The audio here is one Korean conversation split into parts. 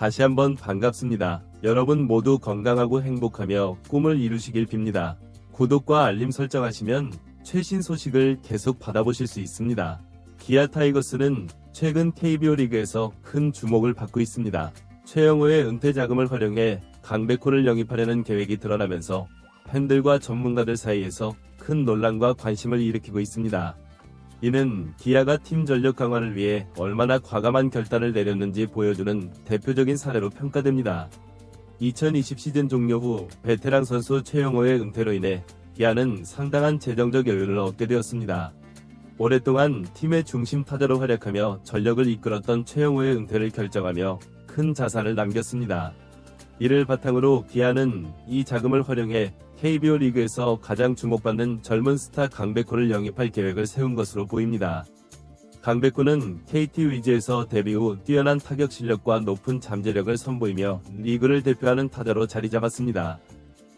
다시 한번 반갑습니다. 여러분 모두 건강하고 행복하며 꿈을 이루시길 빕니다. 구독과 알림 설정하시면 최신 소식을 계속 받아보실 수 있습니다. 기아 타이거스는 최근 KBO 리그에서 큰 주목을 받고 있습니다. 최영호의 은퇴 자금을 활용해 강백호를 영입하려는 계획이 드러나면서 팬들과 전문가들 사이에서 큰 논란과 관심을 일으키고 있습니다. 이는 기아가 팀 전력 강화를 위해 얼마나 과감한 결단을 내렸는지 보여주는 대표적인 사례로 평가됩니다. 2020 시즌 종료 후 베테랑 선수 최영호의 은퇴로 인해 기아는 상당한 재정적 여유를 얻게 되었습니다. 오랫동안 팀의 중심 타자로 활약하며 전력을 이끌었던 최영호의 은퇴를 결정하며 큰 자산을 남겼습니다. 이를 바탕으로 기아는 이 자금을 활용해 KBO 리그에서 가장 주목받는 젊은 스타 강백호를 영입할 계획을 세운 것으로 보입니다. 강백호는 KT 위즈에서 데뷔 후 뛰어난 타격 실력과 높은 잠재력을 선보이며 리그를 대표하는 타자로 자리 잡았습니다.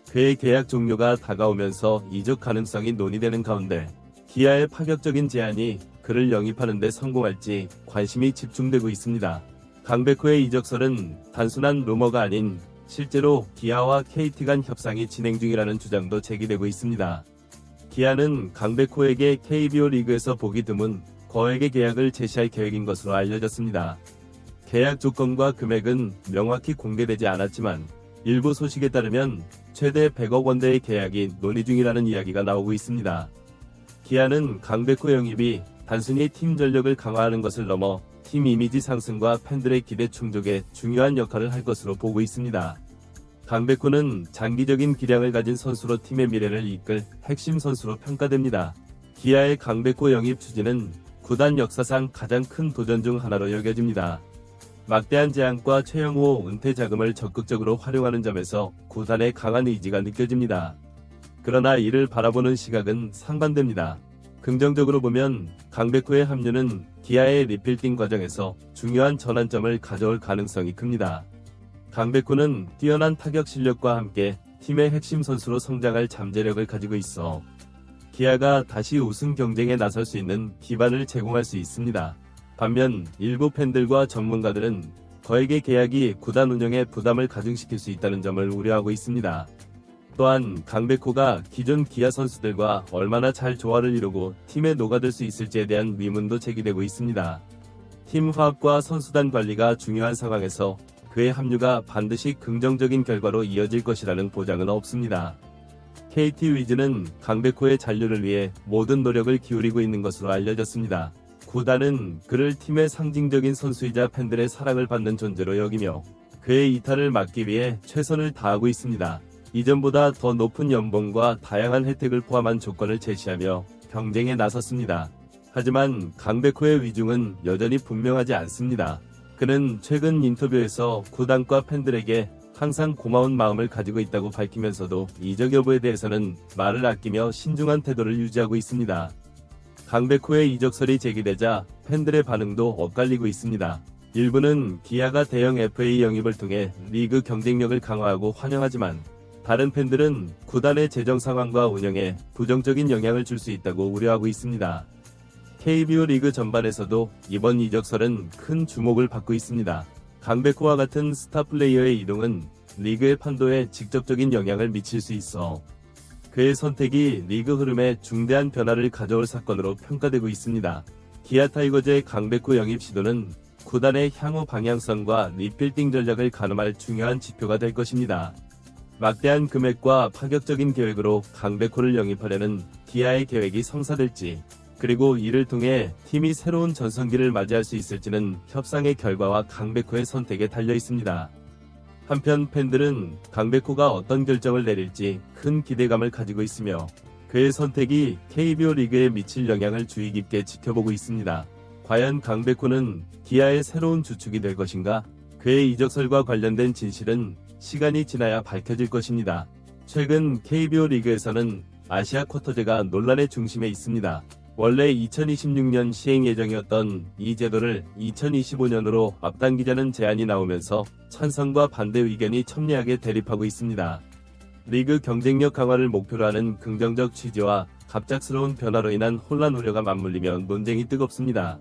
그의 계약 종료가 다가오면서 이적 가능성이 논의되는 가운데 기아의 파격적인 제안이 그를 영입하는 데 성공할지 관심이 집중되고 있습니다. 강백호의 이적설은 단순한 루머가 아닌 실제로 기아와 KT 간 협상이 진행 중이라는 주장도 제기되고 있습니다. 기아는 강백호에게 KBO 리그에서 보기 드문 거액의 계약을 제시할 계획인 것으로 알려졌습니다. 계약 조건과 금액은 명확히 공개되지 않았지만 일부 소식에 따르면 최대 100억 원대의 계약이 논의 중이라는 이야기가 나오고 있습니다. 기아는 강백호 영입이 단순히 팀 전력을 강화하는 것을 넘어 팀 이미지 상승과 팬들의 기대 충족에 중요한 역할을 할 것으로 보고 있습니다. 강백호는 장기적인 기량을 가진 선수로 팀의 미래를 이끌 핵심 선수로 평가됩니다. 기아의 강백호 영입 추진은 구단 역사상 가장 큰 도전 중 하나로 여겨집니다. 막대한 제안과 최영호 은퇴 자금을 적극적으로 활용하는 점에서 구단의 강한 의지가 느껴집니다. 그러나 이를 바라보는 시각은 상반됩니다. 긍정적으로 보면 강백호의 합류는 기아의 리필딩 과정에서 중요한 전환점을 가져올 가능성이 큽니다. 강백호는 뛰어난 타격 실력과 함께 팀의 핵심 선수로 성장할 잠재력을 가지고 있어 기아가 다시 우승 경쟁에 나설 수 있는 기반을 제공할 수 있습니다. 반면 일부 팬들과 전문가들은 거액의 계약이 구단 운영에 부담을 가중시킬 수 있다는 점을 우려하고 있습니다. 또한 강백호가 기존 기아 선수들과 얼마나 잘 조화를 이루고 팀에 녹아들 수 있을지에 대한 의문도 제기되고 있습니다. 팀 화합과 선수단 관리가 중요한 상황에서 그의 합류가 반드시 긍정적인 결과로 이어질 것이라는 보장은 없습니다. KT 위즈는 강백호의 잔류를 위해 모든 노력을 기울이고 있는 것으로 알려졌습니다. 구단은 그를 팀의 상징적인 선수이자 팬들의 사랑을 받는 존재로 여기며 그의 이탈을 막기 위해 최선을 다하고 있습니다. 이전보다 더 높은 연봉과 다양한 혜택을 포함한 조건을 제시하며 경쟁에 나섰습니다. 하지만 강백호의 위중은 여전히 분명하지 않습니다. 그는 최근 인터뷰에서 구단과 팬들에게 항상 고마운 마음을 가지고 있다고 밝히면서도 이적 여부에 대해서는 말을 아끼며 신중한 태도를 유지하고 있습니다. 강백호의 이적설이 제기되자 팬들의 반응도 엇갈리고 있습니다. 일부는 기아가 대형 FA 영입을 통해 리그 경쟁력을 강화하고 환영하지만 다른 팬들은 구단의 재정 상황과 운영에 부정적인 영향을 줄 수 있다고 우려하고 있습니다. KBO 리그 전반에서도 이번 이적설은 큰 주목을 받고 있습니다. 강백호와 같은 스타 플레이어의 이동은 리그의 판도에 직접적인 영향을 미칠 수 있어 그의 선택이 리그 흐름에 중대한 변화를 가져올 사건으로 평가되고 있습니다. 기아 타이거즈의 강백호 영입 시도는 구단의 향후 방향성과 리필딩 전략을 가늠할 중요한 지표가 될 것입니다. 막대한 금액과 파격적인 계획으로 강백호를 영입하려는 기아의 계획이 성사될지, 그리고 이를 통해 팀이 새로운 전성기를 맞이할 수 있을지는 협상의 결과와 강백호의 선택에 달려 있습니다. 한편 팬들은 강백호가 어떤 결정을 내릴지 큰 기대감을 가지고 있으며 그의 선택이 KBO 리그에 미칠 영향을 주의 깊게 지켜보고 있습니다. 과연 강백호는 기아의 새로운 주축이 될 것인가? 그의 이적설과 관련된 진실은 시간이 지나야 밝혀질 것입니다. 최근 KBO 리그에서는 아시아 쿼터제가 논란의 중심에 있습니다. 원래 2026년 시행 예정이었던 이 제도를 2025년으로 앞당기자는 제안이 나오면서 찬성과 반대 의견이 첨예하게 대립하고 있습니다. 리그 경쟁력 강화를 목표로 하는 긍정적 취지와 갑작스러운 변화로 인한 혼란 우려가 맞물리며 논쟁이 뜨겁습니다.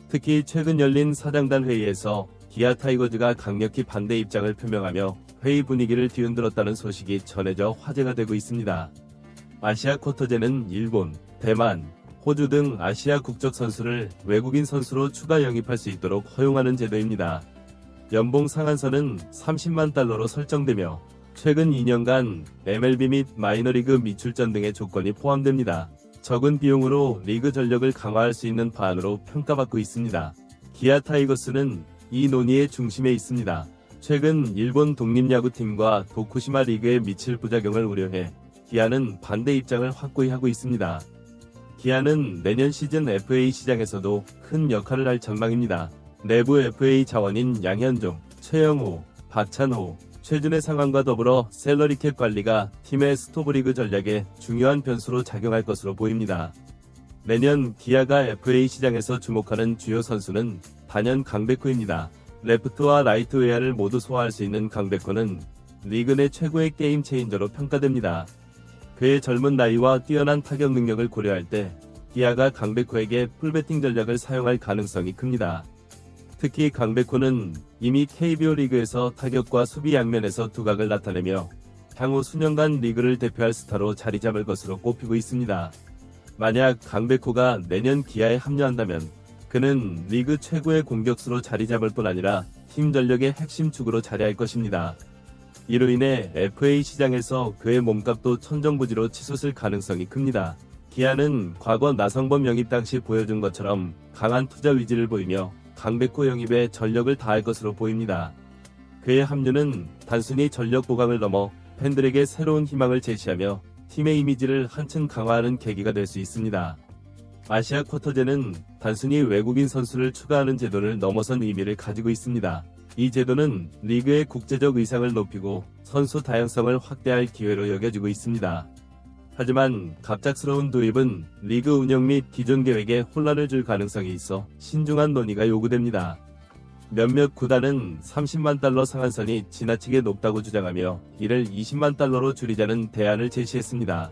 특히 최근 열린 사장단 회의에서 기아 타이거즈가 강력히 반대 입장을 표명하며 회의 분위기를 뒤흔들었다는 소식이 전해져 화제가 되고 있습니다. 아시아 쿼터제는 일본, 대만, 호주 등 아시아 국적 선수를 외국인 선수로 추가 영입할 수 있도록 허용하는 제도입니다. 연봉 상한선은 30만 달러로 설정되며 최근 2년간 MLB 및 마이너리그 미출전 등의 조건이 포함됩니다. 적은 비용으로 리그 전력을 강화할 수 있는 방안으로 평가받고 있습니다. 기아 타이거스는 이 논의의 중심에 있습니다. 최근 일본 독립야구팀과 도쿠시마 리그에 미칠 부작용을 우려해 기아는 반대 입장을 확고히 하고 있습니다. 기아는 내년 시즌 FA 시장에서도 큰 역할을 할 전망입니다. 내부 FA 자원인 양현종, 최영호, 박찬호, 최준의 상황과 더불어 셀러리캡 관리가 팀의 스토브리그 전략에 중요한 변수로 작용할 것으로 보입니다. 내년 기아가 FA 시장에서 주목하는 주요 선수는 단연 강백호입니다. 레프트와 라이트 외야를 모두 소화할 수 있는 강백호는 리그 내 최고의 게임 체인저로 평가됩니다. 그의 젊은 나이와 뛰어난 타격 능력을 고려할 때 기아가 강백호에게 풀배팅 전략을 사용할 가능성이 큽니다. 특히 강백호는 이미 KBO 리그에서 타격과 수비 양면에서 두각을 나타내며 향후 수년간 리그를 대표할 스타로 자리 잡을 것으로 꼽히고 있습니다. 만약 강백호가 내년 기아에 합류한다면 그는 리그 최고의 공격수로 자리 잡을 뿐 아니라 팀 전력의 핵심 축으로 자리할 것입니다. 이로 인해 FA 시장에서 그의 몸값도 천정부지로 치솟을 가능성이 큽니다. 기아는 과거 나성범 영입 당시 보여준 것처럼 강한 투자 의지를 보이며 강백호 영입에 전력을 다할 것으로 보입니다. 그의 합류는 단순히 전력 보강을 넘어 팬들에게 새로운 희망을 제시하며 팀의 이미지를 한층 강화하는 계기가 될 수 있습니다. 아시아 쿼터제는 단순히 외국인 선수를 추가하는 제도를 넘어선 의미를 가지고 있습니다. 이 제도는 리그의 국제적 의상을 높이고 선수 다양성을 확대할 기회로 여겨지고 있습니다. 하지만 갑작스러운 도입은 리그 운영 및 기존 계획에 혼란을 줄 가능성이 있어 신중한 논의가 요구됩니다. 몇몇 구단은 30만 달러 상한선이 지나치게 높다고 주장하며 이를 20만 달러로 줄이자는 대안을 제시했습니다.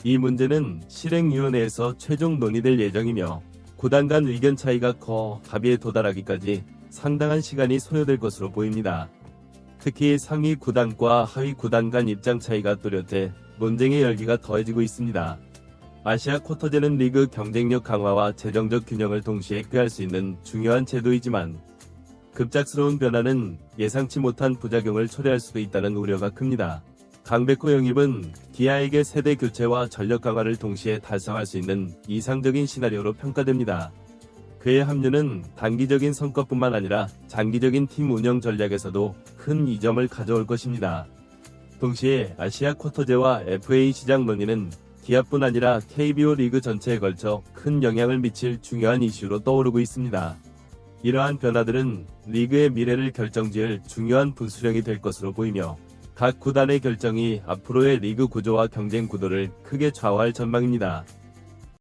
이 문제는 실행위원회에서 최종 논의될 예정이며 구단 간 의견 차이가 커 합의에 도달하기까지 상당한 시간이 소요될 것으로 보입니다. 특히 상위 구단과 하위 구단 간 입장 차이가 뚜렷해 논쟁의 열기가 더해지고 있습니다. 아시아 쿼터제는 리그 경쟁력 강화와 재정적 균형을 동시에 꾀할 수 있는 중요한 제도이지만 급작스러운 변화는 예상치 못한 부작용을 초래할 수도 있다는 우려가 큽니다. 강백호 영입은 기아에게 세대 교체와 전력 강화를 동시에 달성할 수 있는 이상적인 시나리오로 평가됩니다. 그의 합류는 단기적인 성과뿐만 아니라 장기적인 팀 운영 전략에서도 큰 이점을 가져올 것입니다. 동시에 아시아 쿼터제와 FA 시장 논의는 기아뿐 아니라 KBO 리그 전체에 걸쳐 큰 영향을 미칠 중요한 이슈로 떠오르고 있습니다. 이러한 변화들은 리그의 미래를 결정지을 중요한 분수령이 될 것으로 보이며 각 구단의 결정이 앞으로의 리그 구조와 경쟁 구도를 크게 좌우할 전망입니다.